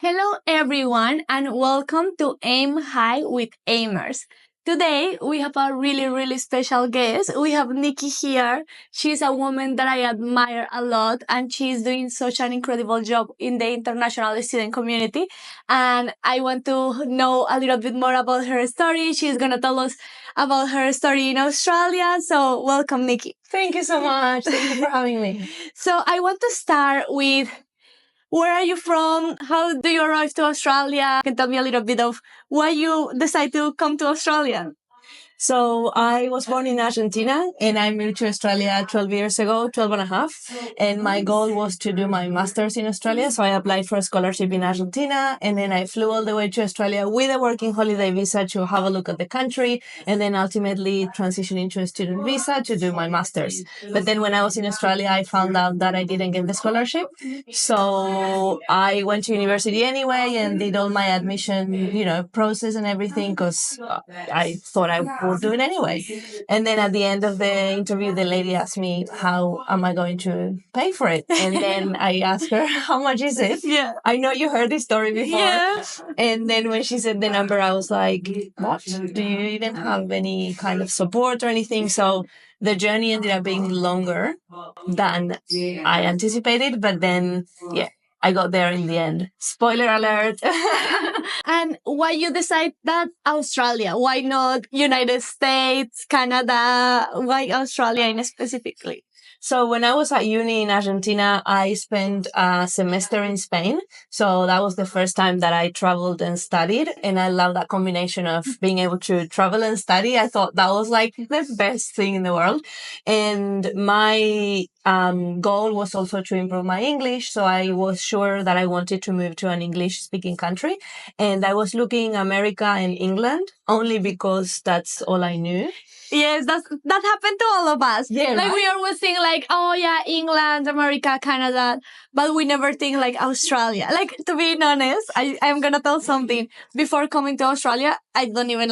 Hello, everyone, and welcome to Aim High with Aimers. Today, we have a really special guest. We have Nicky here. She's a woman that I admire a lot, and she's doing such an incredible job in the international student community. And I want to know a little bit more about her story. She's going to tell us about her story in Australia. So, welcome, Nicky. Thank you so much. Thank you for having me. So, I want to start with where are you from? How do you arrive to Australia? Can you tell me a little bit of why you decide to come to Australia? So I was born in Argentina and I moved to Australia 12 years ago, 12 and a half. And my goal was to do my master's in Australia. So I applied for a scholarship in Argentina and then I flew all the way to Australia with a working holiday visa to have a look at the country and then ultimately transition into a student visa to do my master's. But then when I was in Australia, I found out that I didn't get the scholarship. So I went to university anyway and did all my admission, process and everything because I thought I would do it anyway. And then at the end of the interview, the lady asked me, how am I going to pay for it? And then I asked her, how much is it? Yeah. I know you heard this story before. Yeah. And then when she said the number, I was like, what? Do you even have any kind of support or anything? So the journey ended up being longer than I anticipated. But then, I got there in the end. Spoiler alert. And why you decide that Australia? Why not United States, Canada? Why Australia specifically? So when I was at uni in Argentina, I spent a semester in Spain. So that was the first time that I traveled and studied. And I love that combination of being able to travel and study. I thought that was like the best thing in the world. And my goal was also to improve my English. So I was sure that I wanted to move to an English speaking country. And I was looking America and England only because that's all I knew. Yes, that happened to all of us. Yeah, like right? we always think like, oh yeah, England, America, Canada, but we never think like Australia. Like to be honest, I'm gonna tell something. Before coming to Australia, I don't even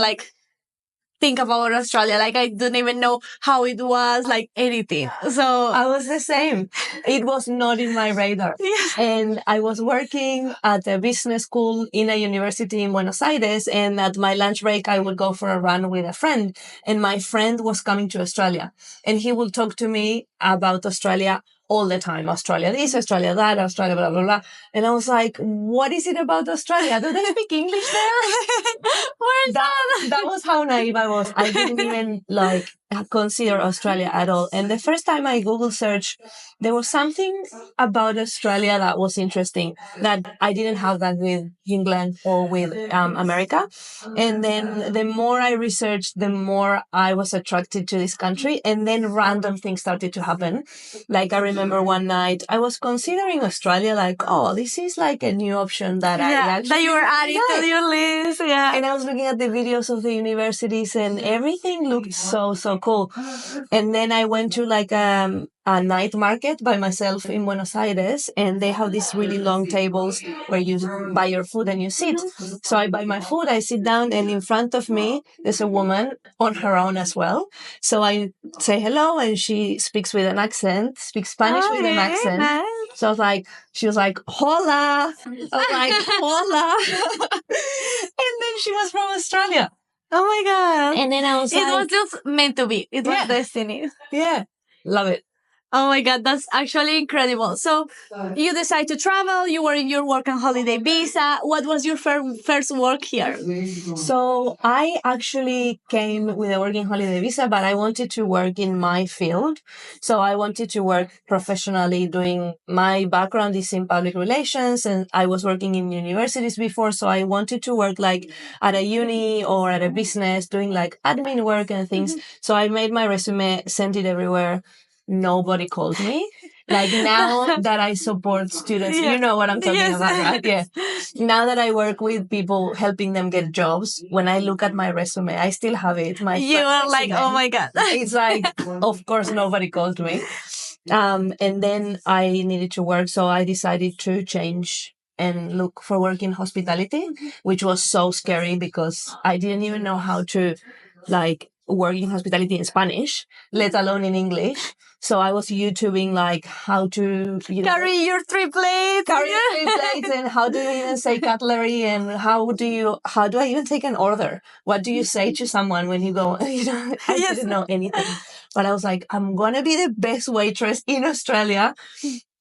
think about Australia. Like I don't even know how it was, like anything. So I was the same. It was not in my radar. Yeah. And I was working at a business school in a university in Buenos Aires. And at my lunch break, I would go for a run with a friend. And my friend was coming to Australia. And he would talk to me about Australia all the time. Australia this, Australia that, Australia blah, blah, blah. And I was like, what is it about Australia? Do they speak English there? Where's that? That was how naive I was. I didn't even consider Australia at all. And the first time I Google searched, there was something about Australia that was interesting that I didn't have that with England or with America. And then the more I researched, the more I was attracted to this country. And then random things started to happen. Like I remember one night I was considering Australia this is like a new option that that you were adding to your list. Yeah. And I was looking at the videos of the universities and everything looked so cool. And then I went to a night market by myself in Buenos Aires, and they have these really long tables where you buy your food and you sit. So I buy my food, I sit down, and in front of me, there's a woman on her own as well. So I say hello, and she speaks with an accent, speaks Spanish with an accent. Nice. So I was like, she was like, hola. I was like, hola. And then she was from Australia. Oh my God. And then I was It was just meant to be. It was destiny. Yeah. Love it. Oh my God, that's actually incredible. So you decide to travel, you were in your work and holiday visa. What was your first work here? So I actually came with a working holiday visa, but I wanted to work in my field. So I wanted to work professionally doing my background is in public relations and I was working in universities before. So I wanted to work at a uni or at a business doing admin work and things. So I made my resume, sent it everywhere. Nobody called me. Now that I support students, you know what I'm talking about, right? Yeah. Now that I work with people, helping them get jobs, when I look at my resume, I still have it. You are like, oh my God. It's of course, nobody called me. And then I needed to work. So I decided to change and look for work in hospitality, which was so scary because I didn't even know how to work in hospitality in Spanish, let alone in English. So I was YouTubing like how to Carry your 3 plates. carry 3 plates and how do you even say cutlery and how do I even take an order? What do you say to someone when you go, I Yes. didn't know anything. But I was like, I'm going to be the best waitress in Australia.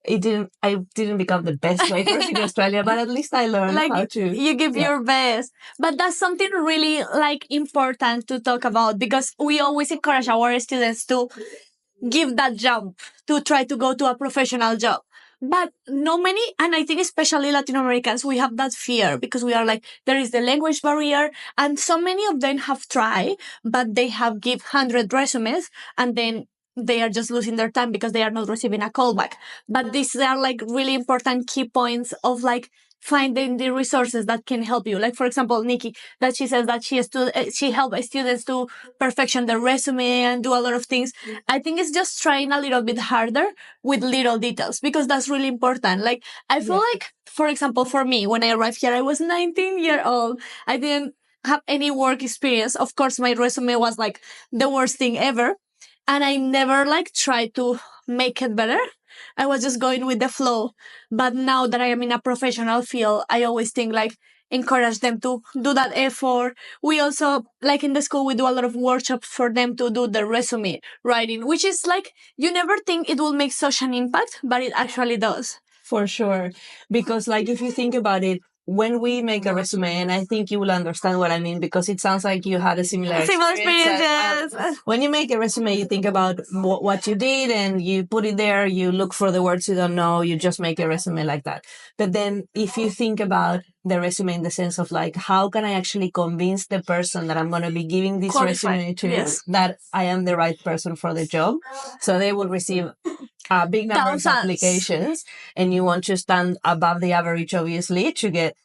I didn't become the best waitress in Australia, but at least I learned Like how to. you give your best. But that's something really like important to talk about, because we always encourage our students to give that jump to try to go to a professional job. But no many, and I think especially Latin Americans, we have that fear because we are like, there is the language barrier, and so many of them have tried, but they have give 100 resumes, and then they are just losing their time because they are not receiving a callback. But these are like really important key points of finding the resources that can help you. Like, for example, Nikki, that she says that she helps students to perfection their resume and do a lot of things. I think it's just trying a little bit harder with little details, because that's really important. Like, I feel like, for example, for me, when I arrived here, I was 19 years old. I didn't have any work experience. Of course, my resume was like the worst thing ever. And I never tried to make it better. I was just going with the flow. But now that I am in a professional field, I always think encourage them to do that effort. We also, in the school, we do a lot of workshops for them to do the resume writing, which is you never think it will make such an impact, but it actually does. For sure. Because if you think about it, when we make a resume, and I think you will understand what I mean, because it sounds like you had a similar experience. Yes. When you make a resume, you think about what you did and you put it there, you look for the words you don't know, you just make a resume like that. But then if you think about the resume in the sense of how can I actually convince the person that I'm going to be giving this resume to, that I am the right person for the job, so they will receive a big number of applications, and you want to stand above the average, obviously, to get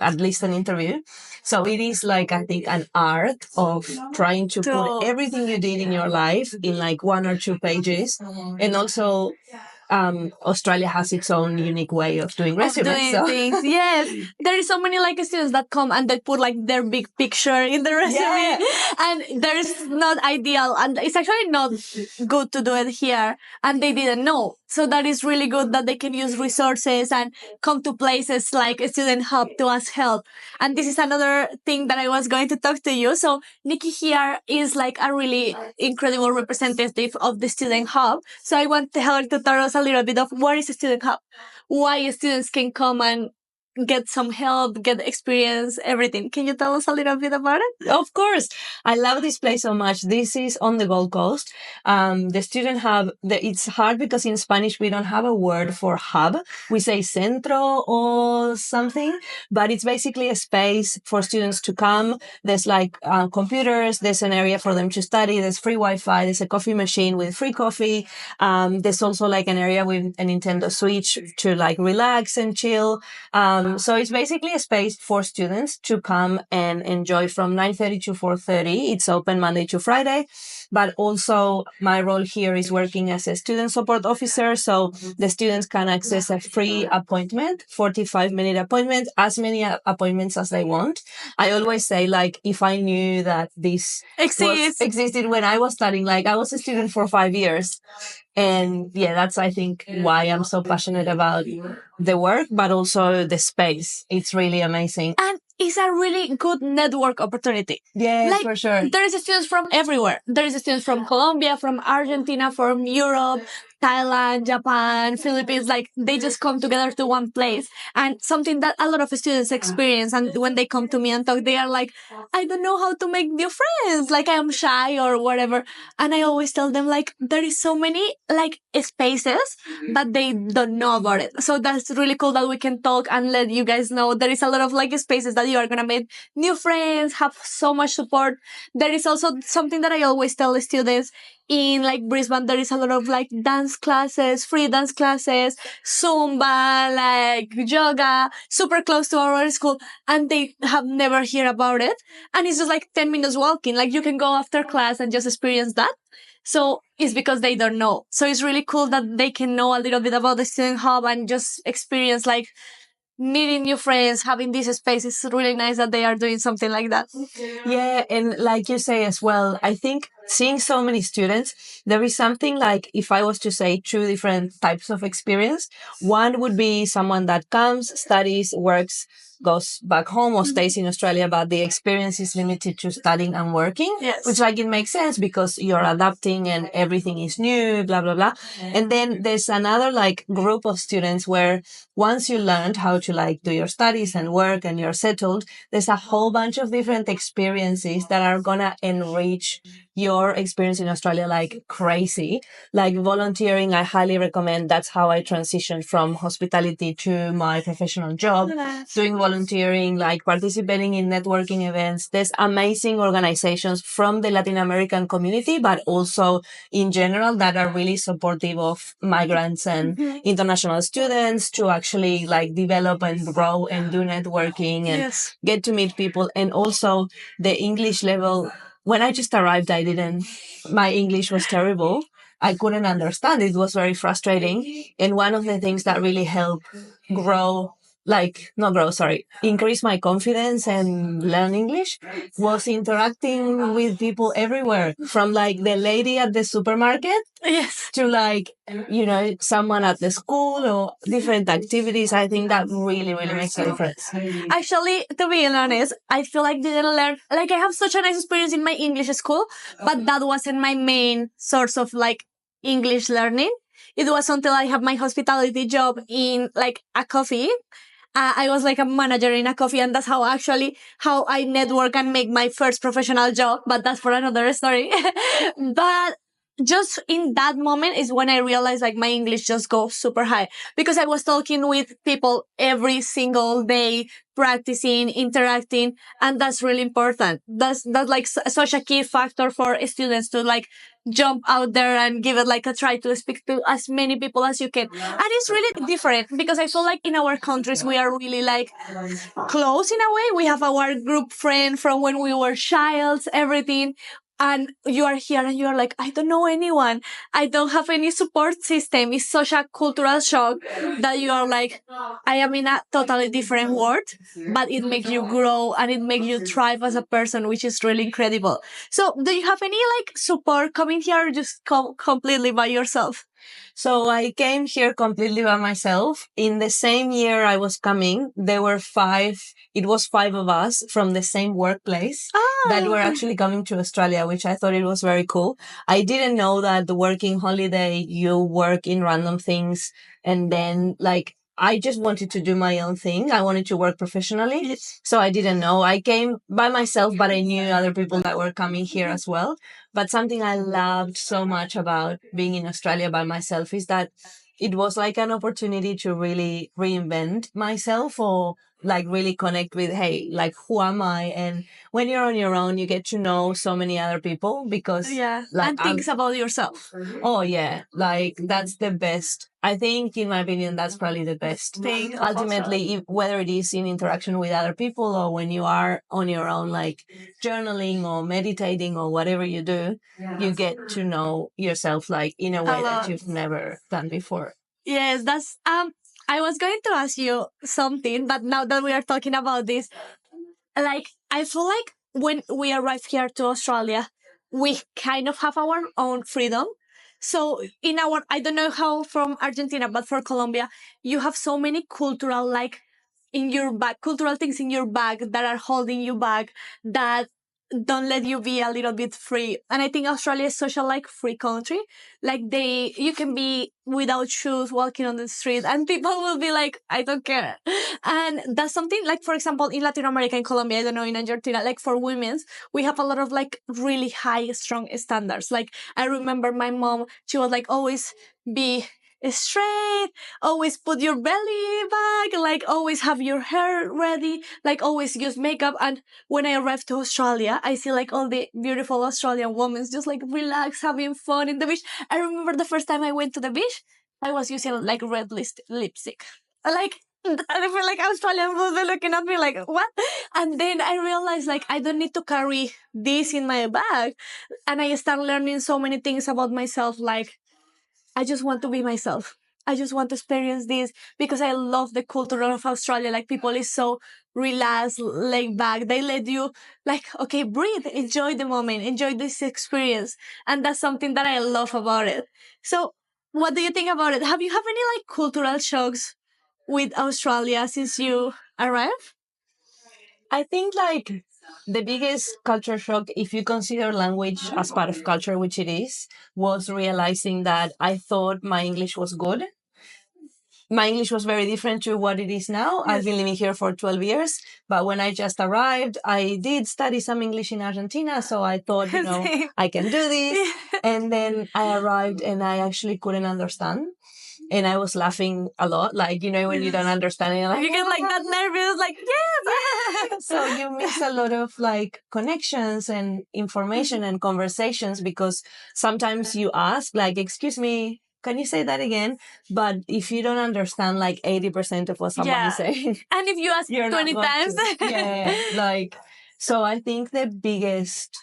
at least an interview. So it is I think an art of trying to put everything you did in your life in 1 or 2 pages. And also Australia has its own unique way of doing resumes. Things. Yes. There is so many students that come and they put their big picture in the resume. And there is not ideal, and it's actually not good to do it here, and they didn't know. So that is really good that they can use resources and come to places like a Student Hub to ask help. And this is another thing that I was going to talk to you. So Nikki here is a really incredible representative of the Student Hub. So I want her to tell us a little bit of what is a Student Hub, why students can come and get some help, get experience, everything. Can you tell us a little bit about it? Of course. I love this place so much. This is on the Gold Coast. The Student Hub, it's hard because in Spanish we don't have a word for hub. We say centro or something, but it's basically a space for students to come. There's computers, there's an area for them to study, there's free Wi-Fi, there's a coffee machine with free coffee. There's also an area with a Nintendo Switch to relax and chill. So it's basically a space for students to come and enjoy from 9:30 to 4:30. It's open Monday to Friday. But also my role here is working as a student support officer. So the students can access a free appointment, 45-minute appointment, as many appointments as they want. I always say, if I knew that this existed when I was studying, I was a student for 5 years. And yeah, that's, I think, why I'm so passionate about the work, but also the space. It's really amazing. And it's a really good network opportunity. Yes, for sure. There is students from everywhere. There is students from Colombia, from Argentina, from Europe, Thailand, Japan, Philippines. They just come together to one place. And something that a lot of students experience, and when they come to me and talk, they are like, I don't know how to make new friends. I am shy or whatever. And I always tell them there is so many spaces, but they don't know about it. So that's really cool that we can talk and let you guys know there is a lot of spaces that you are going to make new friends, have so much support. There is also something that I always tell the students. In Brisbane, there is a lot of dance classes, free dance classes, Zumba, yoga, super close to our school, and they have never heard about it. And it's just 10 minutes walking. You can go after class and just experience that. So it's because they don't know. So it's really cool that they can know a little bit about the Student Hub and just experience meeting new friends, having this space. It's really nice that they are doing something like that. Yeah, and like you say as well, I think seeing so many students, there is something like, if I was to say two different types of experience, one would be someone that comes, studies, works, goes back home or stays in Australia, but the experience is limited to studying and working, Yes. which like it makes sense because you're adapting and everything is new, blah, blah, blah. And then there's another like group of students where once you learned how to like do your studies and work and you're settled, there's a whole bunch of different experiences that are gonna enrich your experience in Australia like crazy. Like volunteering, I highly recommend. That's how I transitioned from hospitality to my professional job. Doing volunteering, like participating in networking events. There's amazing organizations from the Latin American community, but also in general that are really supportive of migrants and international students to actually like develop and grow and do networking and Yes. get to meet people. And also the English level. When I just arrived, my English was terrible. I couldn't understand. It was very frustrating. And one of the things that really helped grow, like, not grow, sorry, increase my confidence and learn English was interacting with people everywhere, from like the lady at the supermarket Yes. to like, someone at the school or different activities. I think that really, really makes a difference. Actually, to be honest, I feel like didn't learn. Like I have such a nice experience in my English school, but that wasn't my main source of like English learning. It was until I have my hospitality job in like a coffee. I was like a manager in a coffee, and that's how I network and make my first professional job. But that's for another story. But just in that moment is when I realized like my English just goes super high because I was talking with people every single day, practicing, interacting, and that's really important. That's like such a key factor for students to like jump out there and give it like a try to speak to as many people as you can. And it's really different because I feel like in our countries we are really like close in a way. We have our group friend from when we were childs, everything. And you are here and you are like, I don't know anyone. I don't have any support system. It's such a cultural shock that you are like, I am in a totally different world, but it makes you grow and it makes you thrive as a person, which is really incredible. So do you have any like support coming here or just come completely by yourself? So I came here completely by myself. In the same year I was coming, it was five of us from the same workplace that were actually coming to Australia, which I thought it was very cool. I didn't know that the working holiday, you work in random things and then like, I just wanted to do my own thing. I wanted to work professionally. So I didn't know. I came by myself, but I knew other people that were coming here as well. But something I loved so much about being in Australia by myself is that it was like an opportunity to really reinvent myself or like really connect with, hey, like who am I? And when you're on your own, you get to know so many other people because Yeah. like And things about yourself. oh yeah, like that's the best. I think, in my opinion, that's probably the best Thing. ultimately, whether it is in interaction with other people or when you are on your own, like journaling or meditating or whatever you do, you get to know yourself like in a way that you've never done before. Yes, that's I was going to ask you something, but now that we are talking about this, like I feel like when we arrive here to Australia, we kind of have our own freedom. So in our I don't know how from Argentina, but for Colombia, you have so many cultural like in your bag, cultural things in your bag that are holding you back, that don't let you be a little bit free. And I think Australia is such a like free country. Like you can be without shoes walking on the street and people will be like, I don't care. And that's something like, for example, in Latin America, in Colombia, I don't know, in Argentina, like for women's, we have a lot of like really high, strong standards. Like I remember my mom, she was like always be straight, always put your belly back, like always have your hair ready, like always use makeup. And when I arrived to Australia, I see like all the beautiful Australian women just like relax, having fun in the beach. I remember the first time I went to the beach, I was using like red lipstick. Like, I feel like Australian would be looking at me like, what? And then I realized like I don't need to carry this in my bag. And I start learning so many things about myself, like I just want to be myself. I just want to experience this because I love the culture of Australia. Like people is so relaxed, laid back. They let you like, okay, breathe, enjoy the moment, enjoy this experience. And that's something that I love about it. So what do you think about it? Have you have any like cultural shocks with Australia since you arrived? I think like the biggest culture shock, if you consider language as part of culture, which it is, was realizing that I thought my English was good. My English was very different to what it is now. I've been living here for 12 years, but when I just arrived, I did study some English in Argentina. So I thought, I can do this. And then I arrived and I actually couldn't understand. And I was laughing a lot, like, when you don't understand it, you're like, You get like that nervous, like, yes. so you miss a lot of like connections and information and conversations because sometimes you ask, like, excuse me, can you say that again? But if you don't understand like 80% of what someone is saying, and if you ask you're not 20 going times, to. Yeah, like, so I think the biggest,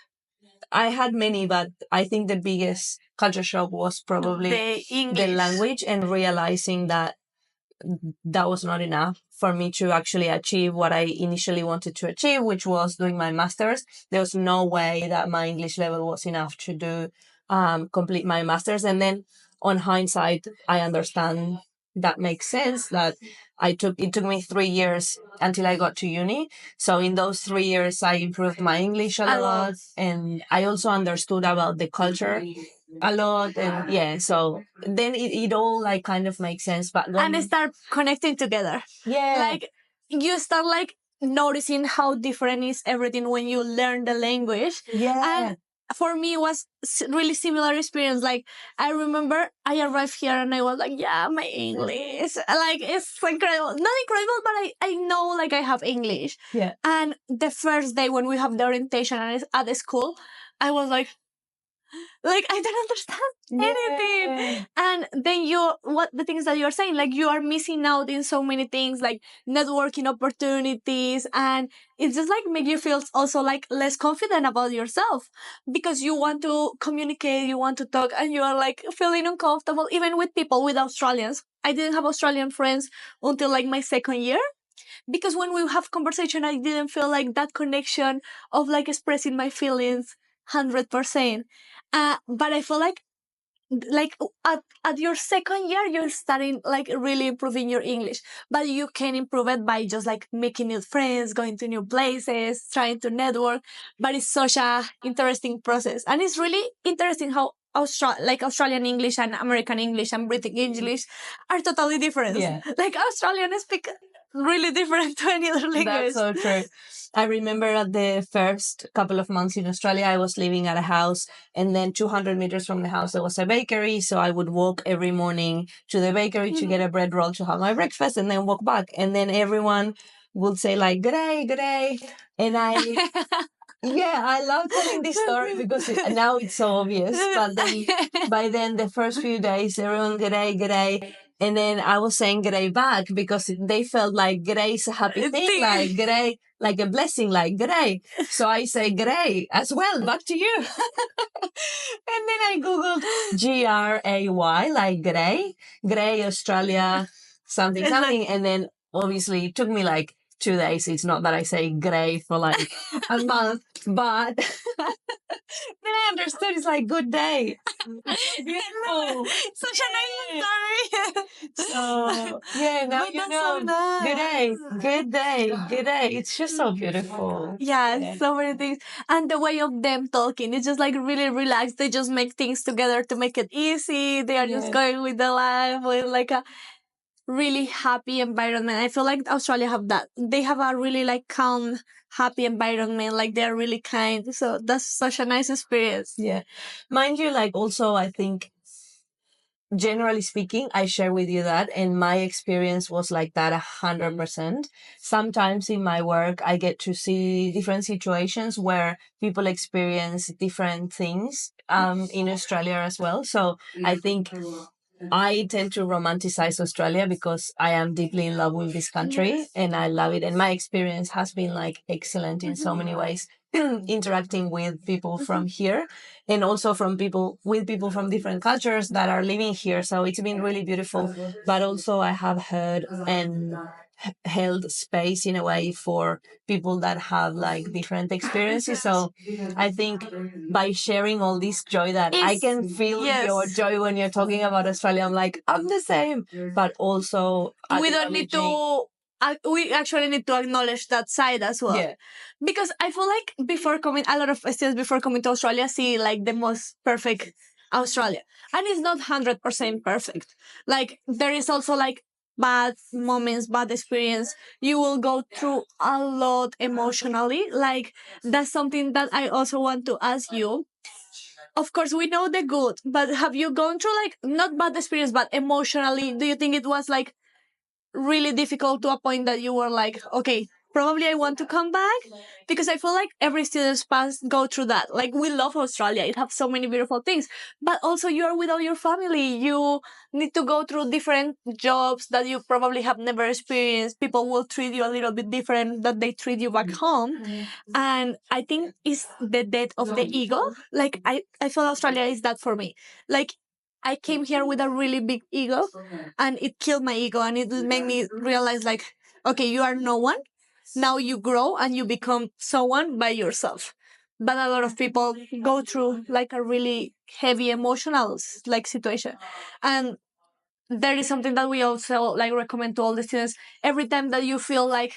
I had many, but I think the biggest culture shock was probably the English. the language and realizing that that was not enough for me to actually achieve what I initially wanted to achieve, which was doing my master's. There was no way that my English level was enough to complete my master's. And then on hindsight, I understand that makes sense that it took me 3 years until I got to uni. So in those 3 years, I improved my English a lot. And I also understood about the culture a lot. And yeah, so then it all like kind of makes sense. But and they start connecting together. Yeah. Like you start like noticing how different is everything when you learn the language. Yeah. And for me, it was really similar experience. Like I remember I arrived here and I was like, yeah, my English, like it's incredible. Not incredible, but I know like I have English. Yeah. And the first day when we have the orientation at the school, I was like I don't understand anything. And then what the things that you're saying, like you are missing out in so many things, like networking opportunities, and it's just like make you feel also like less confident about yourself because you want to communicate, you want to talk, and you are like feeling uncomfortable even with people, with Australians. I didn't have Australian friends until like my second year because when we have conversation, I didn't feel like that connection of like expressing my feelings 100%. But I feel like at your second year, you're starting like really improving your English, but you can improve it by just like making new friends, going to new places, trying to network. But it's such a interesting process. And it's really interesting how Australian English and American English and British English are totally different. Yeah. Like Australians speak really different to any other language. That's so true. I remember at the first couple of months in Australia, I was living at a house, and then 200 meters from the house, there was a bakery. So I would walk every morning to the bakery to get a bread roll to have my breakfast and then walk back. And then everyone would say like, "G'day, g'day." And yeah, I love telling this story because now it's so obvious. But then, by then, the first few days, everyone g'day, g'day. And then I was saying g'day back because they felt like g'day is a happy thing, like g'day, like a blessing, like g'day. So I say g'day as well, back to you. And then I Googled Gray, like g'day, g'day, Australia, something. And then obviously it took me like 2 days. It's not that I say g'day for like a month, but then I understood it's like good day. Beautiful. Such a nice story. So yeah, now But you that's know. so nice. Good day, good day, good day. It's just so beautiful. Yeah, so many things. And the way of them talking, it's just like really relaxed. They just make things together to make it easy. They are just going with the life with like a really happy environment. I feel like Australia have that. They have a really like calm, happy environment. Like they're really kind. So that's such a nice experience. Yeah. Mind you, like also I think generally speaking, I share with you that, and my experience was like that 100%. Sometimes in my work, I get to see different situations where people experience different things in Australia as well. So I think I tend to romanticize Australia because I am deeply in love with this country and I love it. And my experience has been like excellent in so many ways. interacting with people from here and also from people from different cultures that are living here. So it's been really beautiful. But also I have heard and held space in a way for people that have like different experiences. So I think by sharing all this joy that I can feel your joy when you're talking about Australia, I'm like, I'm the same. But also we don't need to we actually need to acknowledge that side as well. Yeah. Because I feel like a lot of students before coming to Australia see like the most perfect Australia. And it's not 100% perfect. Like there is also like bad moments, bad experience. You will go through a lot emotionally. Like that's something that I also want to ask you. Of course, we know the good, but have you gone through like not bad experience, but emotionally? Do you think it was like really difficult to a point that you were like, okay, probably I want to come back? Because I feel like every student's past go through that. Like we love Australia. It has so many beautiful things, but also you're without your family. You need to go through different jobs that you probably have never experienced. People will treat you a little bit different that they treat you back home. And I think it's the death of the ego. Like I feel Australia is that for me. Like I came here with a really big ego and it killed my ego and it made me realize like, okay, you are no one. Now you grow and you become someone by yourself. But a lot of people go through like a really heavy emotional like situation. And there is something that we also like recommend to all the students. Every time that you feel like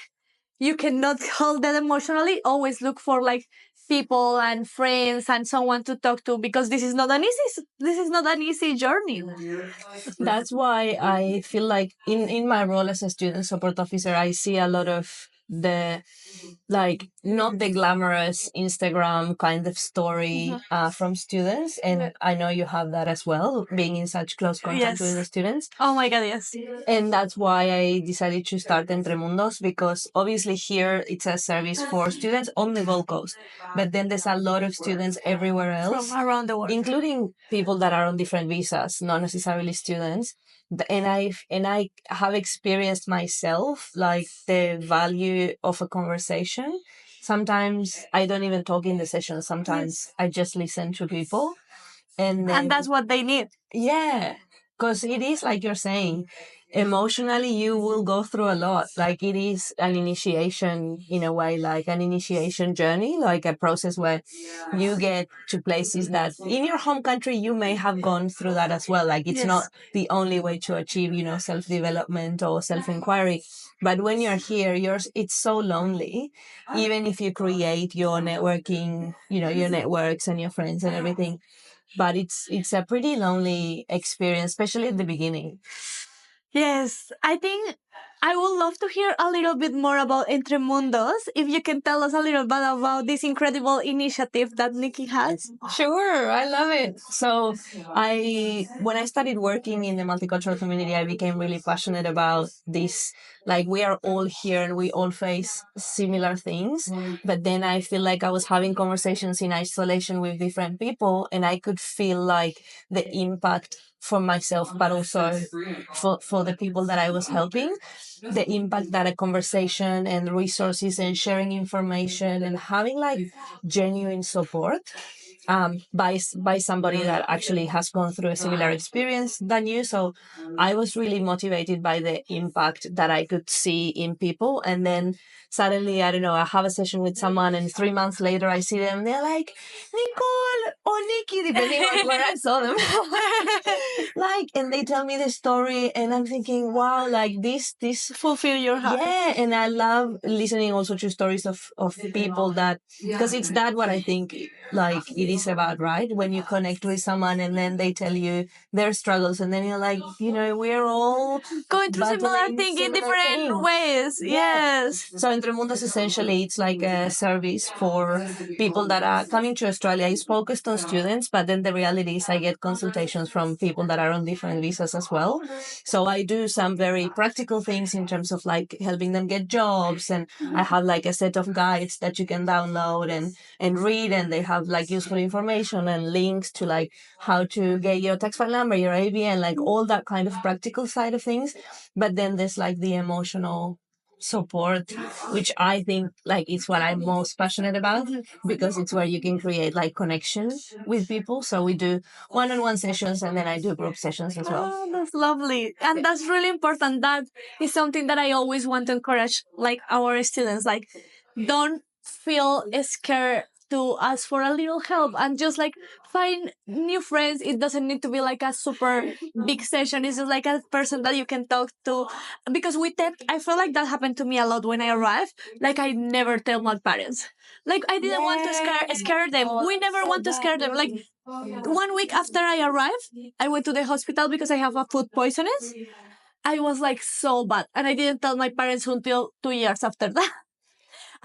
you cannot hold that emotionally, always look for like people and friends and someone to talk to, because this is not an easy journey. That's why I feel like in my role as a student support officer, I see a lot of the like not the glamorous Instagram kind of story from students, and I know you have that as well, being in such close contact with the students. Oh my god, yes. And that's why I decided to start Entre Mundos, because obviously here it's a service for students on the Gold Coast, but then there's a lot of students everywhere else, From around the world, including people that are on different visas, not necessarily students. And I have experienced myself like the value of a conversation. Sometimes I don't even talk in the session. Sometimes I just listen to people, and that's what they need. Yeah, because it is like you're saying, emotionally you will go through a lot. Like it is an initiation in a way, like an initiation journey, like a process where you get to places that in your home country you may have gone through that as well. Like it's not the only way to achieve, self-development or self-inquiry. But when you're here, it's so lonely. Even if you create your networking, your networks and your friends and everything, but it's a pretty lonely experience, especially at the beginning. Yes, I think I would love to hear a little bit more about Entre Mundos. If you can tell us a little bit about this incredible initiative that Nicky has. Sure, I love it. So when I started working in the multicultural community, I became really passionate about this. Like we are all here and we all face similar things. But then I feel like I was having conversations in isolation with different people, and I could feel like the impact for myself, but also for the people that I was helping, the impact that a conversation and resources and sharing information and having like genuine support by somebody that actually has gone through a similar experience than you. So I was really motivated by the impact that I could see in people. And then suddenly, I don't know, I have a session with someone and 3 months later I see them, they're like, Nicole or Nicky, depending on where I saw them. Like, and they tell me the story and I'm thinking, wow, like this fulfill your heart. Yeah, and I love listening also to stories of people that, because it's that what I think like it is about, right? When you connect with someone and then they tell you their struggles, and then you're like, we're all going through similar things in different ways. Yes. So Entre Mundos essentially it's like a service for people that are coming to Australia. It's focused on students, but then the reality is I get consultations from people that are on different visas as well. So I do some very practical things in terms of like helping them get jobs, and I have like a set of guides that you can download and read, and they have like useful information and links to like how to get your tax file number, your ABN, like all that kind of practical side of things. But then there's like the emotional support, which I think like is what I'm most passionate about, because it's where you can create like connection with people. So we do one-on-one sessions, and then I do group sessions as well. Oh, that's lovely. And that's really important. That is something that I always want to encourage like our students. Like, don't feel scared to ask for a little help and just like find new friends. It doesn't need to be like a super big session. It's just like a person that you can talk to. Because I feel like that happened to me a lot when I arrived. Like, I never tell my parents. Like, I didn't want to scare them. We never want to scare them. Like, 1 week after I arrived, I went to the hospital because I have a food poisoning. I was like so bad, and I didn't tell my parents until 2 years after that.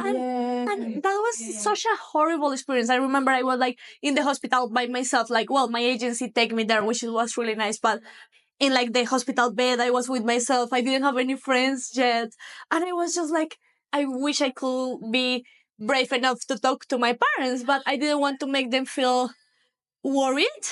And that was such a horrible experience. I remember I was like in the hospital by myself. Like, well, my agency take me there, which was really nice. But in like the hospital bed, I was with myself. I didn't have any friends yet, and I was just like, I wish I could be brave enough to talk to my parents, but I didn't want to make them feel worried.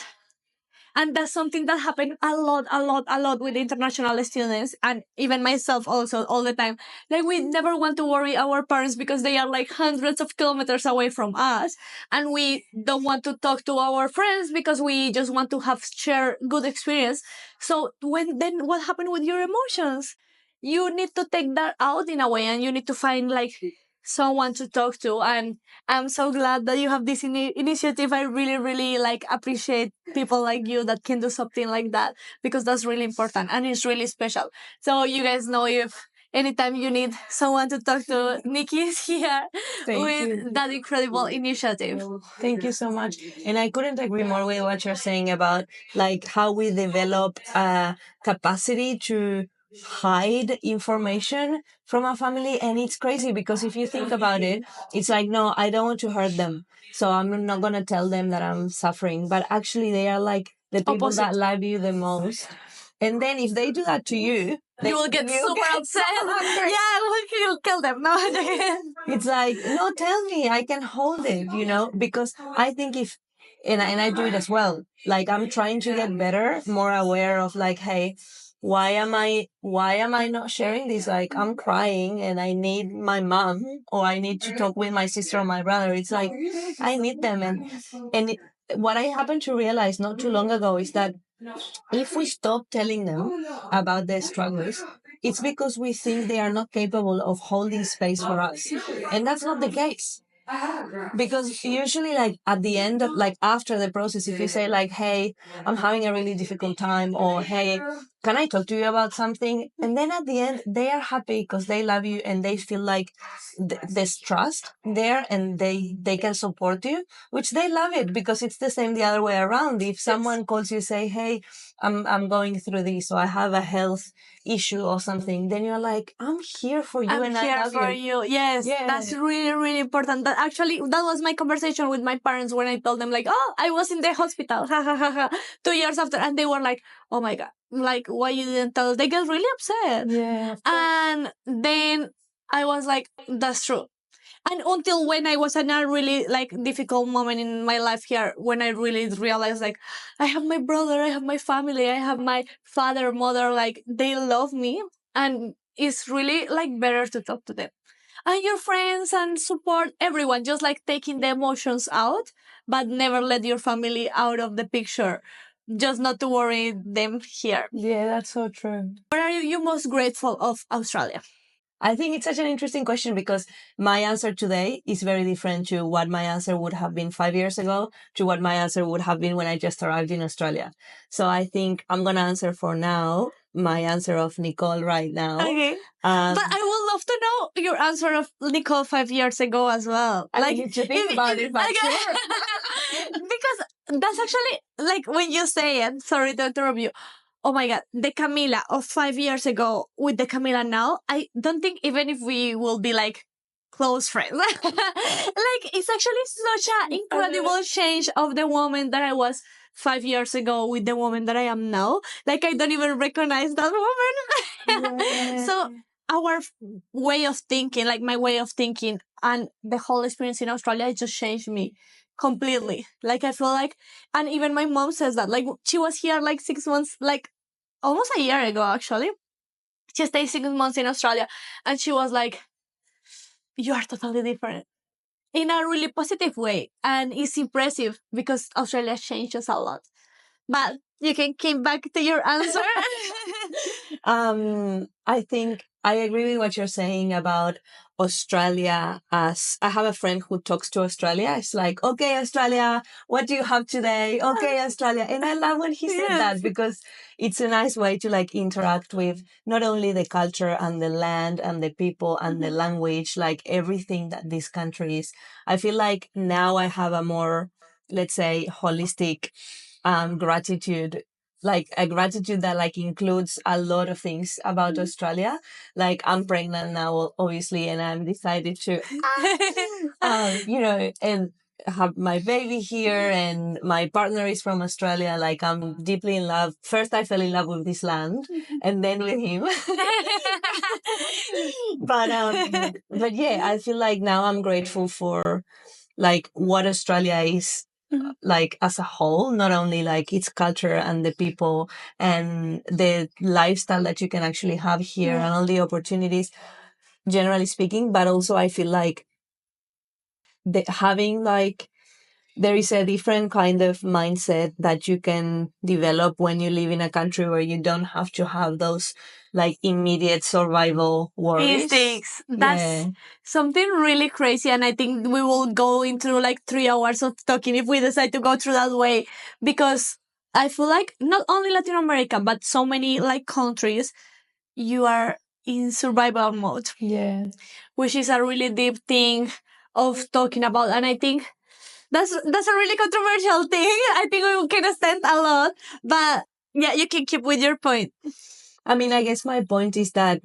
And that's something that happened a lot with international students and even myself also all the time. Like, we never want to worry our parents because they are like hundreds of kilometers away from us. And we don't want to talk to our friends because we just want to have share good experience. So then what happened with your emotions? You need to take that out in a way, and you need to find like someone to talk to. And I'm so glad that you have this initiative. I really, really like appreciate people like you that can do something like that, because that's really important and it's really special. So you guys know, if anytime you need someone to talk to, Nicky is here with that incredible initiative. Thank you so much. And I couldn't agree more with what you're saying about like how we develop a capacity to hide information from a family. And it's crazy because if you think about it, it's like, no, I don't want to hurt them, so I'm not going to tell them that I'm suffering. But actually they are like the people that love you the most. And then if they do that to you, you will get super upset. Yeah, we'll kill them. No, it's like, no, tell me, I can hold it, because I think if, and I do it as well. Like, I'm trying to get better, more aware of like, hey, why am I not sharing this? Like, I'm crying and I need my mom, or I need to talk with my sister or my brother. It's like, I need them. What I happened to realize not too long ago is that if we stop telling them about their struggles, it's because we think they are not capable of holding space for us. And that's not the case. Because usually, like at the end of, like after the process, if you say like, hey, I'm having a really difficult time, or hey, can I talk to you about something? And then at the end, they are happy because they love you and they feel like there's trust there, and they can support you, which they love it, because it's the same the other way around. If someone calls you, say, hey, I'm going through this, or I have a health issue or something, then you're like, I'm here for you, and I love you. Yes, that's really, really important. That actually, that was my conversation with my parents when I told them like, oh, I was in the hospital, 2 years after, and they were like, oh my God, like, why you didn't tell us? They get really upset. Yeah. And then I was like, that's true. And until when I was in a really like difficult moment in my life here, when I really realized like, I have my brother, I have my family, I have my father, mother, like they love me, and it's really like better to talk to them. And your friends and support everyone, just like taking the emotions out, but never let your family out of the picture. Just not to worry them here. Yeah, that's so true. What are you most grateful of Australia? I think it's such an interesting question, because my answer today is very different to what my answer would have been 5 years ago, to what my answer would have been when I just arrived in Australia. So I think I'm going to answer for now my answer of Nicole right now. Okay. But I would love to know your answer of Nicole 5 years ago as well. I need to think about it, but sure. Because that's actually, like, when you say it, sorry to interrupt you, oh my God, the Camila of 5 years ago with the Camila now, I don't think even if we will be like close friends, like it's actually such an incredible change of the woman that I was 5 years ago with the woman that I am now. Like, I don't even recognize that woman. Yeah. So our way of thinking, like my way of thinking and the whole experience in Australia, it just changed me completely. Like, I feel like, and even my mom says that, like, she was here like 6 months, like almost a year ago, actually. She stayed 6 months in Australia, and she was like, "You are totally different." In a really positive way, and it's impressive because Australia changes a lot. But you can come back to your answer. I think I agree with what you're saying about Australia. As I have a friend who talks to Australia, it's like, okay, Australia, what do you have today? Okay, Australia. And I love when he said that, Yes. because it's a nice way to like interact with not only the culture and the land and the people and the language, like everything that this country is. I feel like now I have a more, let's say, holistic gratitude, like a gratitude that like includes a lot of things about Australia. Like I'm pregnant now, obviously, and I'm decided to, and have my baby here, and my partner is from Australia. Like I'm deeply in love. First, I fell in love with this land, and then with him. But yeah, I feel like now I'm grateful for like what Australia is like as a whole, not only like its culture and the people and the lifestyle that you can actually have here and all the opportunities, generally speaking, but also I feel like having like there is a different kind of mindset that you can develop when you live in a country where you don't have to have those like immediate survival worries. Instincts. That's something really crazy, and I think we will go into like 3 hours of talking if we decide to go through that way, because I feel like not only Latin America but so many like countries, you are in survival mode, which is a really deep thing of talking about, and I think that's a really controversial thing. I think we can stand a lot, but yeah, you can keep with your point. I mean, I guess my point is that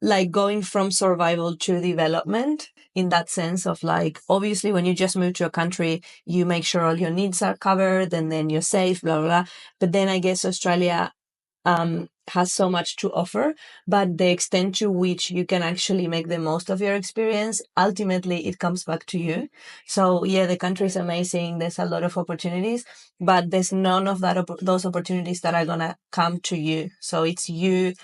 like going from survival to development, in that sense of like, obviously when you just move to a country, you make sure all your needs are covered and then you're safe, blah, blah, blah. But then I guess Australia has so much to offer, but the extent to which you can actually make the most of your experience, ultimately it comes back to you. So yeah, the country is amazing. There's a lot of opportunities, but there's none of those opportunities that are going to come to you. So it's you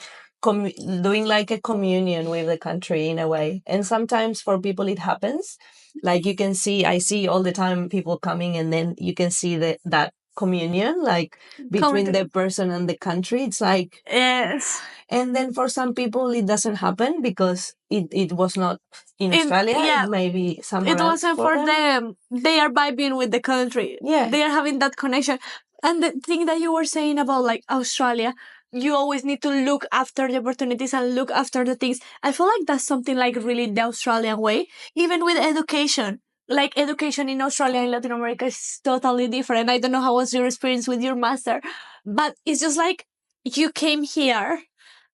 doing like a communion with the country in a way. And sometimes for people it happens. Like you can see, I see all the time people coming, and then you can see that communion, like between the person and the country. It's like, yes. And then for some people it doesn't happen because it was not in Australia. It may be somewhere it else wasn't for them. They are vibing with the country. Yeah. They are having that connection. And the thing that you were saying about like Australia, you always need to look after the opportunities and look after the things. I feel like that's something like really the Australian way, even with education. Like education in Australia and Latin America is totally different. I don't know how was your experience with your master, but it's just like you came here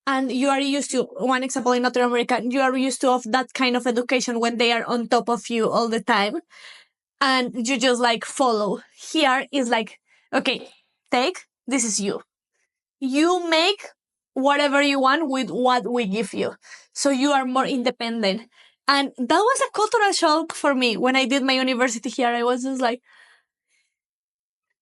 and you are used to, one example in Latin America, you are used to of that kind of education when they are on top of you all the time, and you just like follow. Here is like, okay, this is you. You make whatever you want with what we give you. So you are more independent. And that was a cultural shock for me when I did my university here. I was just like,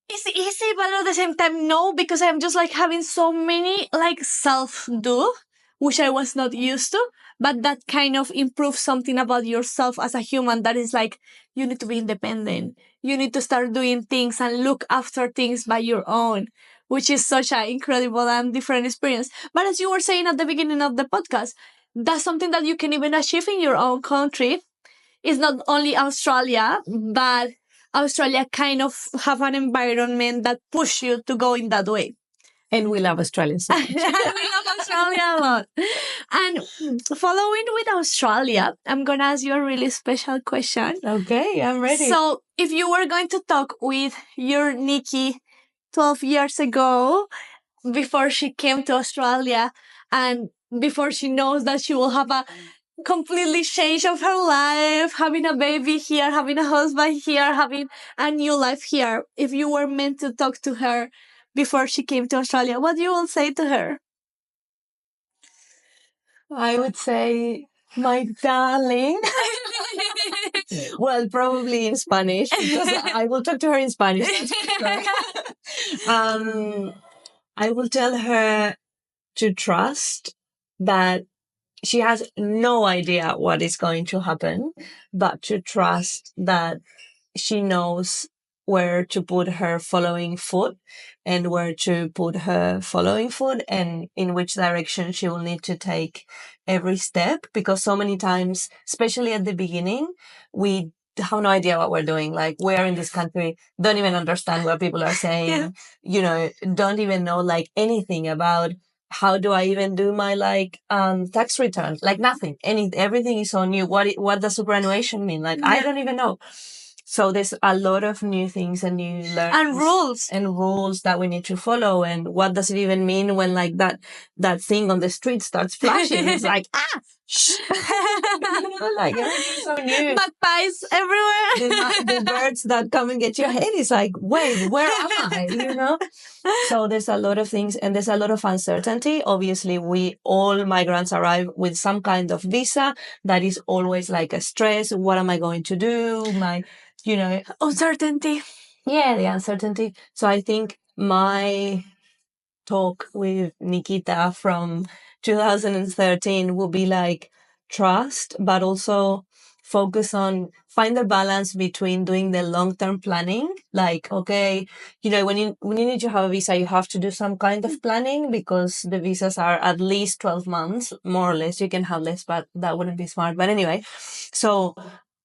it's easy, but at the same time, no, because I'm just like having so many like self-do, which I was not used to. But that kind of improves something about yourself as a human, that is like, you need to be independent. You need to start doing things and look after things by your own, which is such an incredible and different experience. But as you were saying at the beginning of the podcast, that's something that you can even achieve in your own country. It's not only Australia, but Australia kind of have an environment that push you to go in that way. And we love Australia so much. We love Australia a lot. And following with Australia, I'm going to ask you a really special question. Okay, I'm ready. So if you were going to talk with your Nicky 12 years ago, before she came to Australia and before she knows that she will have a completely change of her life, having a baby here, having a husband here, having a new life here. If you were meant to talk to her before she came to Australia, what you will say to her? I would say, my darling. Well, probably in Spanish, because I will talk to her in Spanish. I will tell her to trust that she has no idea what is going to happen, but to trust that she knows where to put her following foot and where to put her following foot and in which direction she will need to take every step. Because so many times, especially at the beginning, we have no idea what we're doing. Like, we're in this country, don't even understand what people are saying, don't even know like anything about how do I even do my tax return? Like nothing. Everything is so new. What does superannuation mean? Like I don't even know. So there's a lot of new things and new learnings and rules that we need to follow. And what does it even mean when like that thing on the street starts flashing? It's like shh. Like everything's so new. Magpies everywhere. The birds that come and get your head is like, wait, where am I? So there's a lot of things and there's a lot of uncertainty. Obviously, all migrants arrive with some kind of visa that is always like a stress. What am I going to do? Uncertainty. Yeah, the uncertainty. So I think my talk with Nikita from 2013 will be like trust, but also focus on find the balance between doing the long-term planning. Like, okay, when you need to have a visa, you have to do some kind of planning because the visas are at least 12 months, more or less. You can have less, but that wouldn't be smart. But anyway, so,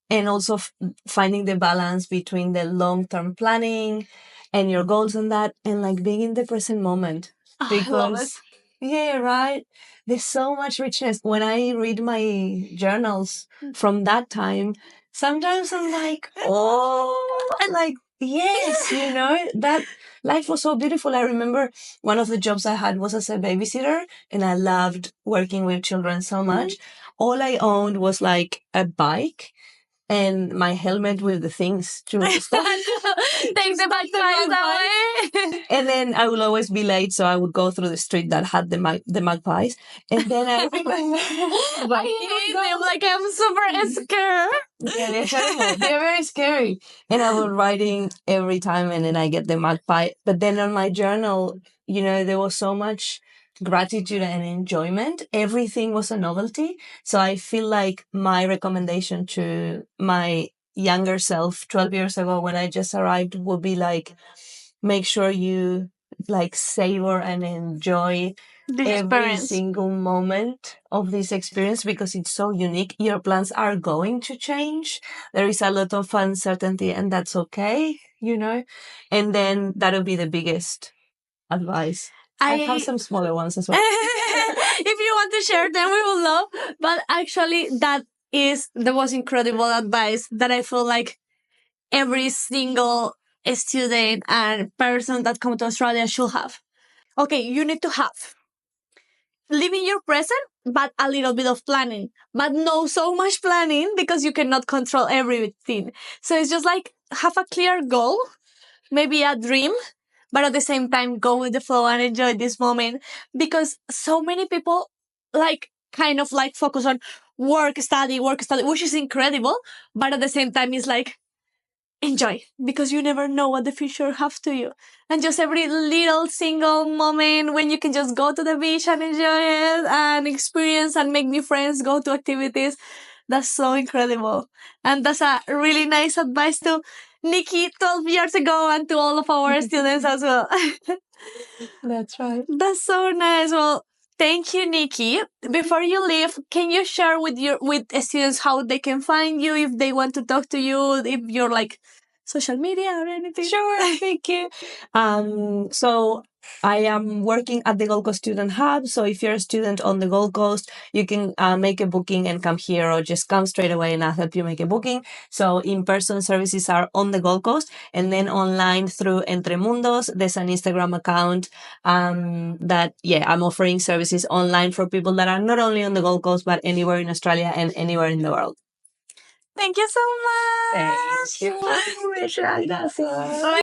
and also finding the balance between the long-term planning and your goals and that, and like being in the present moment. Because, yeah, right. There's so much richness. When I read my journals from that time, sometimes I'm like, oh, like, yes, that life was so beautiful. I remember one of the jobs I had was as a babysitter, and I loved working with children so much. All I owned was like a bike and my helmet with the things to stop. Take the magpies away. And then I will always be late, so I would go through the street that had the magpies. And then I remember, I hate them. Like I'm super scared. Yeah, they're terrible. They're very scary. And I was writing every time, and then I get the magpie. But then on my journal, there was so much gratitude and enjoyment. Everything was a novelty. So I feel like my recommendation to my younger self 12 years ago when I just arrived would be like, make sure you like savor and enjoy every single moment of this experience because it's so unique. Your plans are going to change. There is a lot of uncertainty and that's okay, and then that'll be the biggest advice. I have some smaller ones as well. If you want to share them, we will love. But actually, that is the most incredible advice that I feel like every single student and person that comes to Australia should have. Okay, you need to have live in your present, but a little bit of planning, but no so much planning because you cannot control everything. So it's just like have a clear goal, maybe a dream, but at the same time go with the flow and enjoy this moment because so many people like kind of like focus on work, study, which is incredible, but at the same time it's like enjoy because you never know what the future have to you. And just every little single moment when you can just go to the beach and enjoy it and experience and make new friends, go to activities. That's so incredible. And that's a really nice advice to Nicky 12 years ago and to all of our students as well. That's right. That's so nice. Well, thank you, Nicky. Before you leave, can you share with students how they can find you if they want to talk to you, if you're like social media or anything? Sure, thank you. So I am working at the Gold Coast Student Hub. So if you're a student on the Gold Coast, you can make a booking and come here or just come straight away and I'll help you make a booking. So in-person services are on the Gold Coast and then online through Entre Mundos. There's an Instagram account that, I'm offering services online for people that are not only on the Gold Coast, but anywhere in Australia and anywhere in the world. Thank you so much. Thank you.